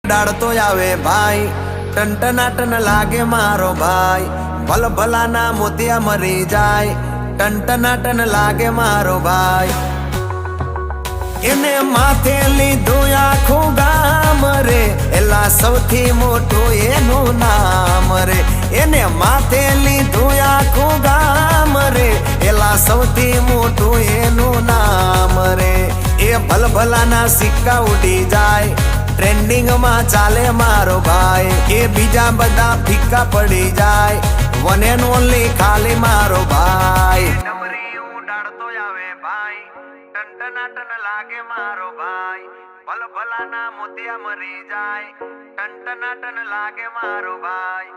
ઉડાડતો આવે ભાઈ, ટનટનાટન લાગે મારો ભાઈ, ભલ ભલાના મોતિયા મરી જાય, ટનટનાટન લાગે મારો ભાઈ. એને માથે લીધું આખું ગામ રે, એલા સૌથી મોટું એનું નામ રે. એને માથે લીધું આખું ગામ રે, એલા સૌથી મોટું એનું નામ રે. એ ભલભલાના સિક્કા ઉડી જાય, ટ્રેન્ડિંગ માં ચાલે મારો ભાઈ. એ બીજા બધા ફિક્કા પડી જાય, વન એન્ડ ઓનલી ખાલી મારો ભાઈ. ડમરી ઉડાડતો આવે ભાઈ, ટનટનાટન લાગે મારો ભાઈ, ભલ ભલાના મોતિયા મરી જાય, ટનટનાટન લાગે મારો ભાઈ.